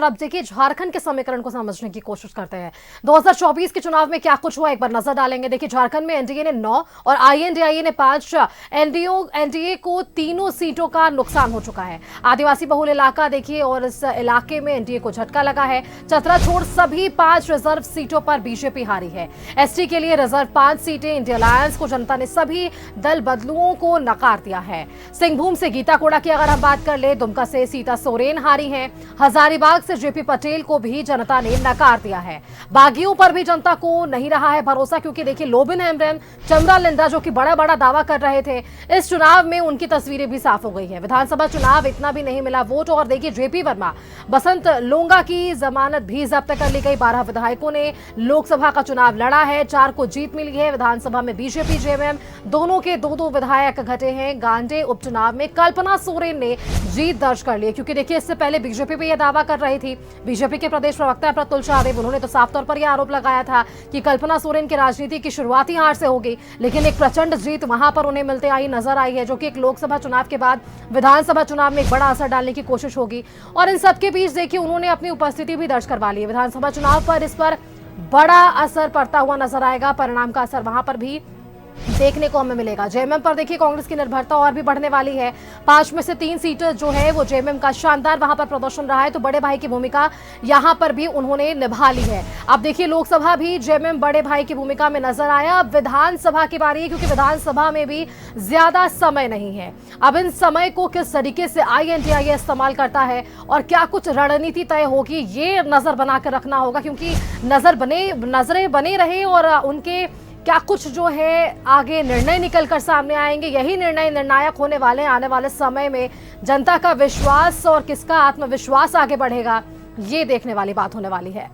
और अब देखिए झारखंड के समीकरण को समझने की कोशिश करते हैं। 2024 के चुनाव में क्या कुछ हुआ एक बार नजर डालेंगे। देखिए झारखंड में एनडीए ने 9 और आईएनडीआईए ने 5, एनडीए को तीनों सीटों का नुकसान हो चुका है। आदिवासी बहुल इलाका देखिए और इस इलाके में एनडीए को झटका लगा है। चतरा छोड़ सभी 5 रिजर्व सीटों पर बीजेपी हारी है। एसटी के लिए रिजर्व 5 सीटें इंडिया अलायंस को जनता ने सभी दल बदलुओं को नकार दिया है। सिंहभूम से गीता कोड़ा की अगर हम बात कर ले, दुमका से सीता सोरेन हारी है। हजारीबाग से जेपी पटेल को भी जनता ने नकार दिया है। बागियों पर भी जनता को नहीं रहा है भरोसा, क्योंकि देखिए लोबिन हेम्ब्रेम, चमरा लिंडा जो कि बड़ा बड़ा दावा कर रहे थे, इस चुनाव में उनकी तस्वीरें भी साफ हो गई है। विधानसभा चुनाव इतना भी नहीं मिला वोट। और देखिए जेपी वर्मा, बसंत लोंगा की जमानत भी जब्त कर ली गई। 12 विधायकों ने लोकसभा का चुनाव लड़ा है, 4 को जीत मिली है। विधानसभा में बीजेपी जेएमएम दोनों के 2-2 विधायक घटे हैं। गांडे उपचुनाव में कल्पना सोरेन ने जीत दर्ज कर ली, क्योंकि देखिए इससे पहले बीजेपी पे यह दावा कर रही थी। बीजेपी के प्रदेश प्रवक्ता प्रतुल शाहदेव, उन्होंने तो साफ तौर पर यह आरोप लगाया था कि कल्पना सोरेन की राजनीति की शुरुआती हार से होगी, लेकिन एक प्रचंड जीत वहां पर उन्हें मिलते आई नजर आई है, जो कि एक लोकसभा चुनाव के बाद विधानसभा चुनाव में एक बड़ा असर डालने की कोशिश होगी। और इन सबके बीच देखिए उन्होंने अपनी उपस्थिति भी दर्ज करवा ली है विधानसभा चुनाव पर। इस पर बड़ा असर पड़ता हुआ नजर आएगा। परिणाम का असर वहां पर भी देखने को हमें मिलेगा। जेएमएम पर देखिए कांग्रेस की निर्भरता और भी बढ़ने वाली है। 5 में से 3 सीटें जो है वो जेएमएम का शानदार वहां पर प्रदर्शन रहा है, तो बड़े भाई की भूमिका यहां पर भी उन्होंने निभा ली है। अब देखिए लोकसभा भी जेएमएम बड़े भाई की भूमिका में नजर आया। अब विधानसभा की बारी है, क्योंकि विधानसभा में भी ज्यादा समय नहीं है। अब इन समय को किस तरीके से आईएनडीआईए इस्तेमाल करता है और क्या कुछ रणनीति तय होगी, ये नजर बनाकर रखना होगा, क्योंकि नजरें बने रहे और उनके क्या कुछ जो है आगे निर्णय निकलकर सामने आएंगे। यही निर्णय निर्णायक होने वाले आने वाले समय में। जनता का विश्वास और किसका आत्मविश्वास आगे बढ़ेगा, ये देखने वाली बात होने वाली है।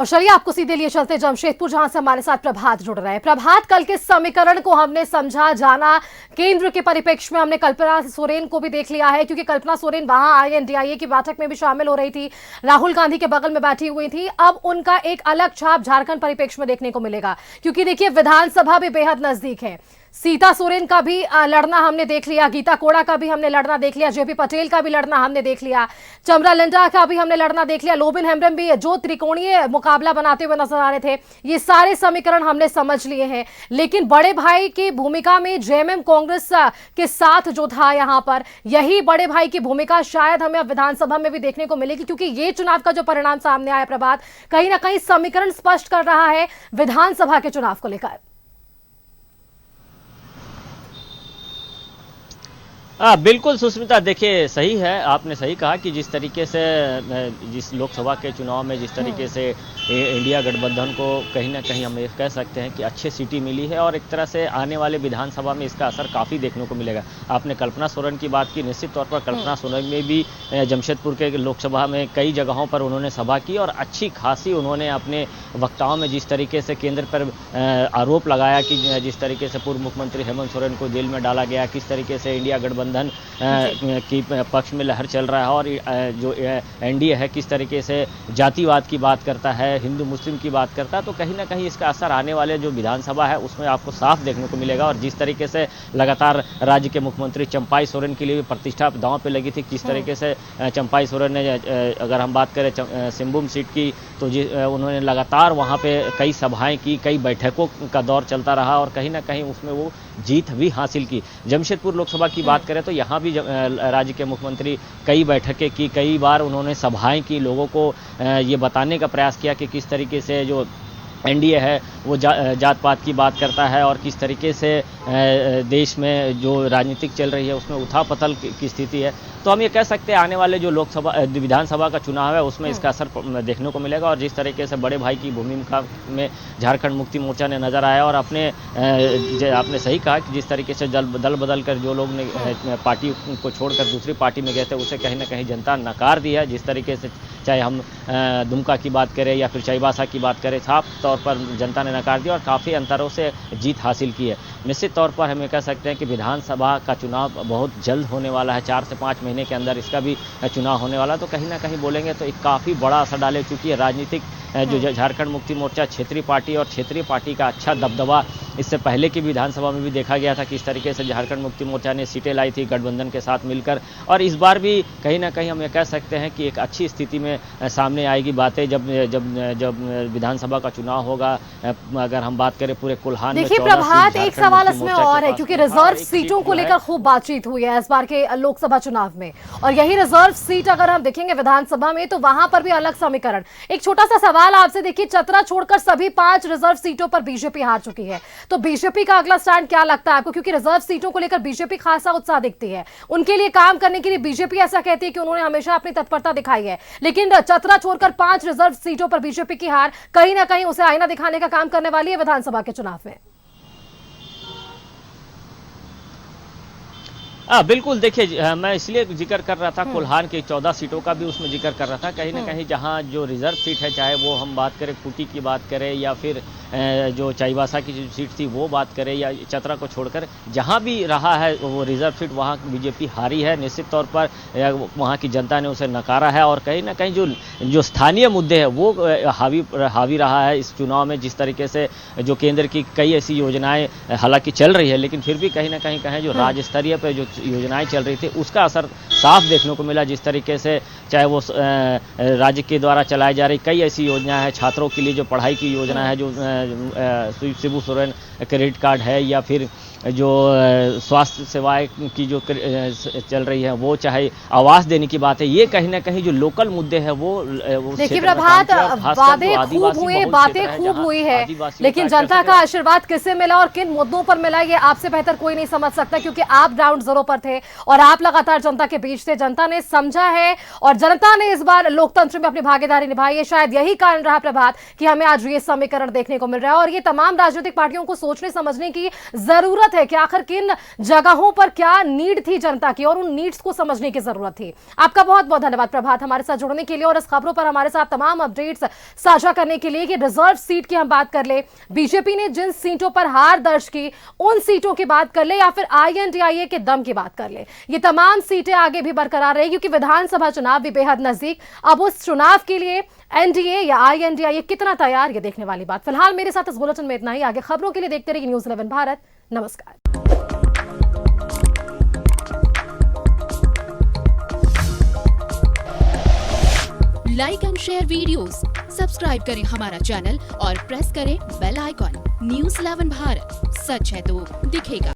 और चलिए आपको सीधे लिए चलते जमशेदपुर, जहां से हमारे साथ प्रभात जुड़ रहे हैं। प्रभात, कल के समीकरण को हमने समझा जाना, केंद्र के परिप्रेक्ष्य में हमने कल्पना सोरेन को भी देख लिया है, क्योंकि कल्पना सोरेन वहां आईएनडीआईए की बैठक में भी शामिल हो रही थी, राहुल गांधी के बगल में बैठी हुई थी। अब उनका एक अलग छाप झारखंड परिप्रेक्ष्य में देखने को मिलेगा, क्योंकि देखिए विधानसभा भी बेहद नजदीक है। सीता सोरेन का भी लड़ना हमने देख लिया, गीता कोड़ा का भी हमने लड़ना देख लिया, जेपी पटेल का भी लड़ना हमने देख लिया, चमरा लिंडा का भी हमने लड़ना देख लिया, लोबिन हेम्ब्रेम भी जो त्रिकोणीय मुकाबला बनाते हुए नजर आ रहे थे। ये सारे समीकरण हमने समझ लिए हैं, लेकिन बड़े भाई की भूमिका में जेएमएम कांग्रेस के साथ जो था यहां पर, यही बड़े भाई की भूमिका शायद हमें अब विधानसभा में भी देखने को मिलेगी, क्योंकि ये चुनाव का जो परिणाम सामने आया प्रभात, कहीं ना कहीं समीकरण स्पष्ट कर रहा है विधानसभा के चुनाव को लेकर। बिल्कुल सुष्मिता, देखिए सही है, आपने सही कहा कि जिस तरीके से जिस लोकसभा के चुनाव में जिस तरीके से इंडिया गठबंधन को कहीं ना कहीं हम ये कह सकते हैं कि अच्छी सीटें मिली है, और एक तरह से आने वाले विधानसभा में इसका असर काफ़ी देखने को मिलेगा। आपने कल्पना सोरेन की बात की, निश्चित तौर पर कल्पना सोरेन में भी जमशेदपुर के लोकसभा में कई जगहों पर उन्होंने सभा की, और अच्छी खासी उन्होंने अपने वक्ताओं में जिस तरीके से केंद्र पर आरोप लगाया कि जिस तरीके से पूर्व मुख्यमंत्री हेमंत सोरेन को जेल में डाला गया, किस तरीके से इंडिया गठबंधन की पक्ष में लहर चल रहा है, और जो एनडीए है किस तरीके से जातिवाद की बात करता है, हिंदू मुस्लिम की बात करता है, तो कहीं ना कहीं इसका असर आने वाले जो विधानसभा है उसमें आपको साफ देखने को मिलेगा। और जिस तरीके से लगातार राज्य के मुख्यमंत्री चंपाई सोरेन के लिए भी प्रतिष्ठा दांव पे लगी थी, किस तरीके से चंपाई सोरेन ने, अगर हम बात करें सिंहभूम सीट की, तो उन्होंने लगातार वहाँ पे कई सभाएं की, कई बैठकों का दौर चलता रहा, और कहीं ना कहीं उसमें वो जीत भी हासिल की। जमशेदपुर लोकसभा की बात करें तो यहाँ भी राज्य के मुख्यमंत्री कई बैठकें की, कई बार उन्होंने सभाएं की, लोगों को ये बताने का प्रयास किया कि किस तरीके से जो एनडीए है वो जात पात की बात करता है, और किस तरीके से देश में जो राजनीतिक चल रही है उसमें उथापतल की स्थिति है। तो हम ये कह सकते हैं आने वाले जो लोकसभा विधानसभा का चुनाव है उसमें इसका असर देखने को मिलेगा। और जिस तरीके से बड़े भाई की भूमिका में झारखंड मुक्ति मोर्चा ने नजर आया, और आपने सही कहा कि जिस तरीके से दल बदल कर जो लोग ने पार्टी को छोड़कर दूसरी पार्टी में गए थे, उसे कहीं ना कहीं जनता नकार दी है। जिस तरीके से चाहे हम दुमका की बात करें या फिर चाईबासा की बात करें, साफ तौर पर जनता ने नकार दिया और काफ़ी अंतरों से जीत हासिल की है। निश्चित तौर पर हम ये कह सकते हैं कि विधानसभा का चुनाव बहुत जल्द होने वाला है, 4 से 5 महीने के अंदर इसका भी चुनाव होने वाला है। तो कहीं ना कहीं बोलेंगे तो एक काफ़ी बड़ा असर डाले, चूँकि राजनीतिक जो झारखंड मुक्ति मोर्चा क्षेत्रीय पार्टी और क्षेत्रीय पार्टी का अच्छा दबदबा इससे पहले की विधानसभा में भी देखा गया था कि इस तरीके से झारखंड मुक्ति मोर्चा ने सीटें लाई थी गठबंधन के साथ मिलकर, और इस बार भी कहीं ना कहीं हम ये कह सकते हैं कि एक अच्छी स्थिति में सामने आएगी बातें जब जब जब विधानसभा का चुनाव होगा। अगर हम बात करें पूरे कुल्हान में देखिए 14 प्रभात, सीट एक झारखंड सवाल मुक्ति इसमें मोर्चा के और है पास क्योंकि में, रिजर्व हर एक सीटों सीट को जो है लेकर खूब बातचीत हुई है इस बार के लोकसभा चुनाव में, और यही रिजर्व सीट अगर हम देखेंगे विधानसभा में तो वहां पर भी अलग समीकरण। एक छोटा सा सवाल आपसे, देखिए चतरा छोड़कर सभी 5 रिजर्व सीटों पर बीजेपी हार चुकी है, तो बीजेपी का अगला स्टैंड क्या लगता है आपको? क्योंकि रिजर्व सीटों को लेकर बीजेपी खासा उत्साह दिखती है, उनके लिए काम करने के लिए बीजेपी ऐसा कहती है कि उन्होंने हमेशा अपनी तत्परता दिखाई है, लेकिन चतरा छोड़कर 5 रिजर्व सीटों पर बीजेपी की हार कहीं ना कहीं उसे आईना दिखाने का काम करने वाली है विधानसभा के चुनाव में। बिल्कुल, देखिए मैं इसलिए जिक्र कर रहा था कुल्हान की 14 सीटों का भी उसमें जिक्र कर रहा था, कहीं ना कहीं जहां जो रिजर्व सीट है, चाहे वो हम बात करें कुटी की बात करें या फिर जो चाईबासा की जो सीट थी वो बात करें या चतरा को छोड़कर जहां भी रहा है वो रिजर्व सीट वहां बीजेपी हारी है। निश्चित तौर पर वहां की जनता ने उसे नकारा है, और कहीं ना कहीं जो स्थानीय मुद्दे हैं वो हावी रहा है इस चुनाव में। जिस तरीके से जो केंद्र की कई ऐसी योजनाएं हालांकि चल रही है, लेकिन फिर भी कहीं ना कहीं कहें जो राज्य स्तरीय पर जो योजनाएं चल रही थी उसका असर साफ देखने को मिला। जिस तरीके से चाहे वो राज्य के द्वारा चलाई जा रही कई ऐसी योजनाएं हैं, छात्रों के लिए जो पढ़ाई की योजना है, जो शिबू सोरेन क्रेडिट कार्ड है, या फिर जो स्वास्थ्य सेवाएं की जो चल रही है वो, चाहे आवास देने की बात है, ये कहीं ना कहीं जो लोकल मुद्दे हैं वो देखिए प्रभात, वादे खूब हुए, बातें खूब हुई है, लेकिन जनता का आशीर्वाद किसे मिला और किन मुद्दों पर मिला ये आपसे बेहतर कोई नहीं समझ सकता, क्योंकि आप ग्राउंड जीरो पर थे और आप लगातार जनता के बीच थे। जनता ने समझा है और जनता ने इस बार लोकतंत्र में अपनी भागीदारी निभाई है। शायद यही कारण रहा प्रभात कि हमें आज ये समीकरण देखने को मिल रहा है, और ये तमाम राजनीतिक पार्टियों को सोचने समझने की जरूरत है कि आखिर किन जगहों पर क्या नीड थी जनता की, और उन नीड्स को समझने की जरूरत थी। आपका बहुत बहुत धन्यवाद प्रभात हमारे साथ जुड़ने के लिए और इस खबरों पर हमारे साथ तमाम अपडेट्स साझा करने के लिए। कि रिजर्व सीट की हम बात कर ले, बीजेपी ने जिन सीटों पर हार दर्ज की उन सीटों की बात कर ले, या फिर आईएनडीआईए के दम की बात कर ले, ये तमाम सीटें आगे भी बरकरार रही क्योंकि विधानसभा चुनाव भी बेहद नजदीक। अब उस चुनाव के लिए एनडीए या आईएनडीआईए कितना तैयार, ये देखने वाली बात। फिलहाल मेरे साथ इस बुलेटिन में इतना ही। आगे खबरों के लिए देखते रहिए न्यूज़ 11 भारत। नमस्कार। Like and share videos, subscribe करें हमारा चैनल और प्रेस करें बेल आइकॉन। न्यूज़ 11 भारत, सच है तो दिखेगा।